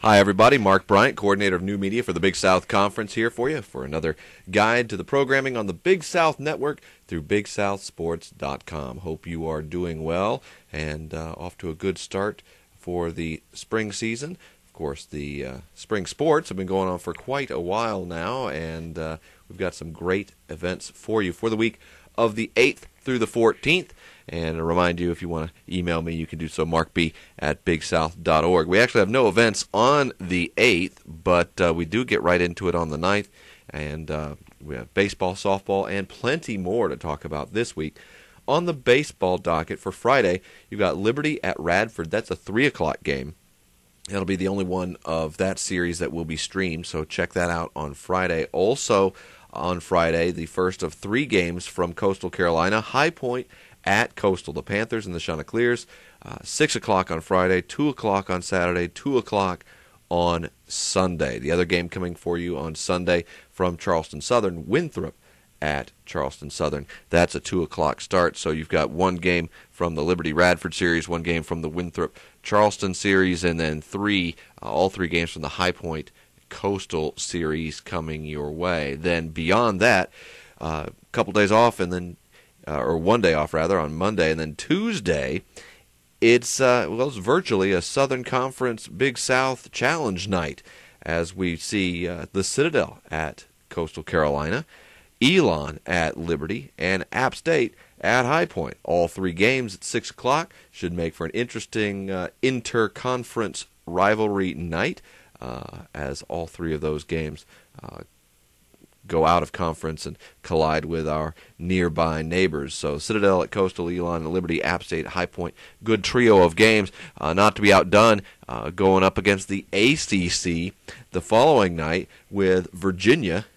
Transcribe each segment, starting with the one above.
Hi, everybody. Mark Bryant, coordinator of new media for the Big South Conference, here for you for another guide to the programming on the Big South Network through BigSouthSports.com. Hope you are doing well and off to a good start for the spring season. Of course, the spring sports have been going on for quite a while now, and we've got some great events for you for the week of the 8th through the 14th. And to remind you, if you want to email me, you can do so, markb@bigsouth.org. We actually have no events on the 8th, but we do get right into it on the 9th. And we have baseball, softball, and plenty more to talk about this week. On the baseball docket for Friday, you've got Liberty at Radford. That's a 3 o'clock game. That'll be the only one of that series that will be streamed, so check that out on Friday. Also on Friday, the first of 3 games from Coastal Carolina, High Point at Coastal. The Panthers and the Chanticleers, 6 o'clock on Friday, 2 o'clock on Saturday, 2 o'clock on Sunday. The other game coming for you on Sunday from Charleston Southern, Winthrop at Charleston Southern. That's a 2 o'clock start, so you've got one game from the Liberty-Radford series, one game from the Winthrop-Charleston series, and then all three games from the High Point Coastal series coming your way. Then beyond that, a couple days off, and then or one day off rather, on Monday, and then Tuesday, it's virtually a Southern Conference Big South Challenge night, as we see the Citadel at Coastal Carolina, Elon at Liberty, and App State at High Point. All 3 games at 6 o'clock should make for an interesting inter-conference rivalry night, as all 3 of those games go out of conference and collide with our nearby neighbors. So Citadel at Coastal, Elon, Liberty, App State, High Point. Good trio of games, not to be outdone, going up against the ACC the following night with Virginia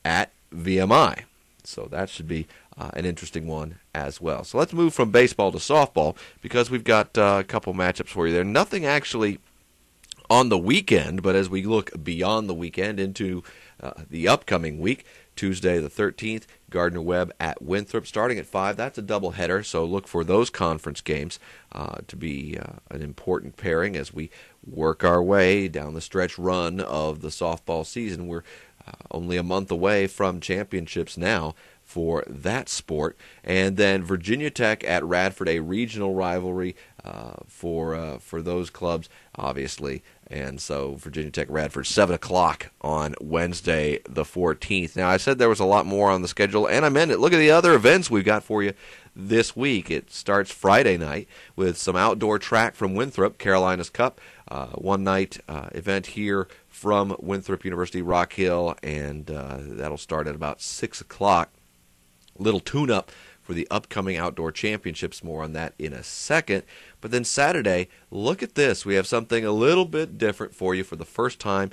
at VMI. So that should be an interesting one as well. So let's move from baseball to softball, because we've got a couple matchups for you there. Nothing actually on the weekend, but as we look beyond the weekend into the upcoming week, Tuesday the 13th, Gardner-Webb at Winthrop, starting at 5. That's a doubleheader, so look for those conference games to be an important pairing as we work our way down the stretch run of the softball season. We're only a month away from championships now for that sport. And then Virginia Tech at Radford, a regional rivalry for those clubs, obviously. And so Virginia Tech Radford, 7 o'clock on Wednesday the 14th. Now, I said there was a lot more on the schedule, and I meant it. Look at the other events we've got for you this week. It starts Friday night with some outdoor track from Winthrop, Carolina's Cup. One-night event here from Winthrop University, Rock Hill, and that'll start at about 6 o'clock. Little tune-up for the upcoming outdoor championships. More on that in a second. But then Saturday, look at this. We have something a little bit different for you. For the first time,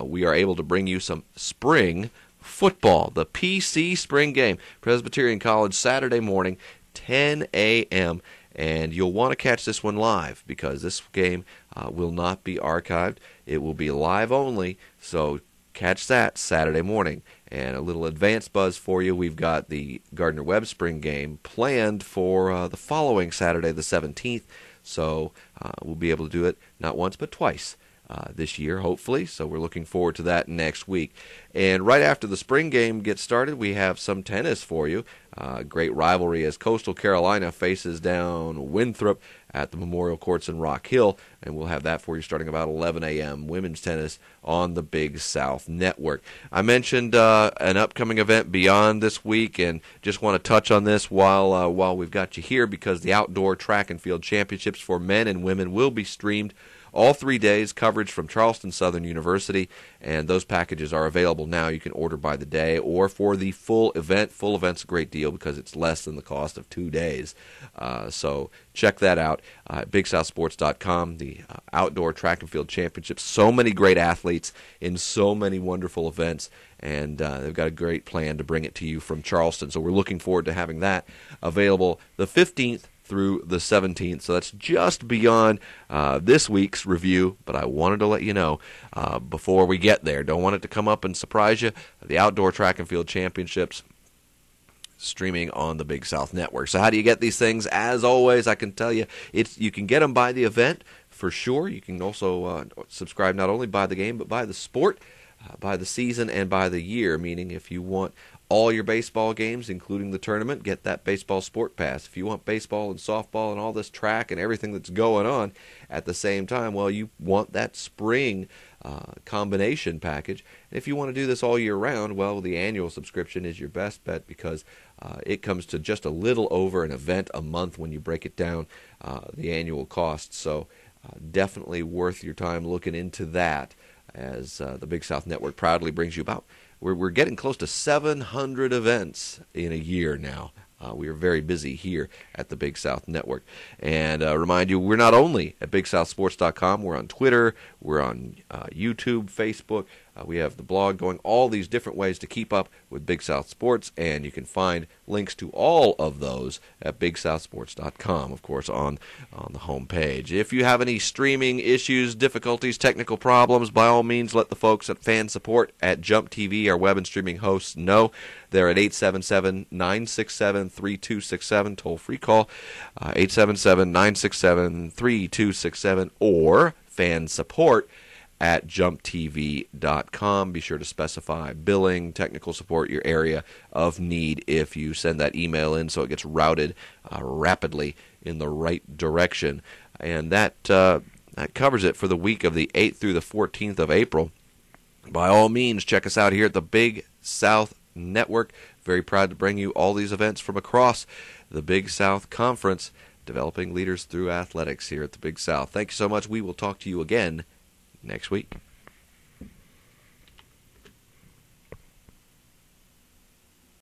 we are able to bring you some spring football, the PC spring game. Presbyterian College, Saturday morning, 10 a.m., and you'll want to catch this one live, because this game will not be archived. It will be live only, so catch that Saturday morning. And a little advanced buzz for you. We've got the Gardner-Webb spring game planned for the following Saturday, the 17th. So we'll be able to do it not once but twice this year, hopefully. So we're looking forward to that next week. And right after the spring game gets started, we have some tennis for you. Great rivalry as Coastal Carolina faces down Winthrop at the Memorial Courts in Rock Hill, and we'll have that for you starting about 11 a.m. Women's tennis on the Big South Network. I mentioned an upcoming event beyond this week, and just want to touch on this while we've got you here, because the Outdoor Track and Field Championships for men and women will be streamed all 3 days, coverage from Charleston Southern University, and those packages are available now. You can order by the day or for the full event. Full event's a great deal because it's less than the cost of 2 days. So check that out at BigSouthSports.com, the Outdoor Track and Field Championships. So many great athletes in so many wonderful events, and they've got a great plan to bring it to you from Charleston. So we're looking forward to having that available the 15th through the 17th. So that's just beyond this week's review, but I wanted to let you know before we get there. Don't want it to come up and surprise you. The Outdoor Track and Field Championships streaming on the Big South Network. So how do you get these things? As always, I can tell you, you can get them by the event for sure. You can also subscribe not only by the game, but by the sport, by the season, and by the year, meaning if you want all your baseball games, including the tournament, get that baseball sport pass. If you want baseball and softball and all this track and everything that's going on at the same time, well, you want that spring combination package. And if you want to do this all year round, well, the annual subscription is your best bet because it comes to just a little over an event a month when you break it down, the annual cost. So definitely worth your time looking into that as the Big South Network proudly brings you about. We're getting close to 700 events in a year now. We are very busy here at the Big South Network. And remind you, we're not only at BigSouthSports.com. We're on Twitter. We're on YouTube, Facebook. We have the blog going, all these different ways to keep up with Big South Sports. And you can find links to all of those at BigSouthSports.com, of course, on the home page. If you have any streaming issues, difficulties, technical problems, by all means, let the folks at Fan Support at Jump TV, our web and streaming hosts, know. They're at 877-967-3267, toll-free call, 877-967-3267, or Fan Support at jumptv.com. Be sure to specify billing, technical support, your area of need if you send that email in so it gets routed rapidly in the right direction. And that covers it for the week of the 8th through the 14th of April. By all means, check us out here at the Big South Network. Very proud to bring you all these events from across the Big South Conference, developing leaders through athletics here at the Big South. Thank you so much. We will talk to you again next week.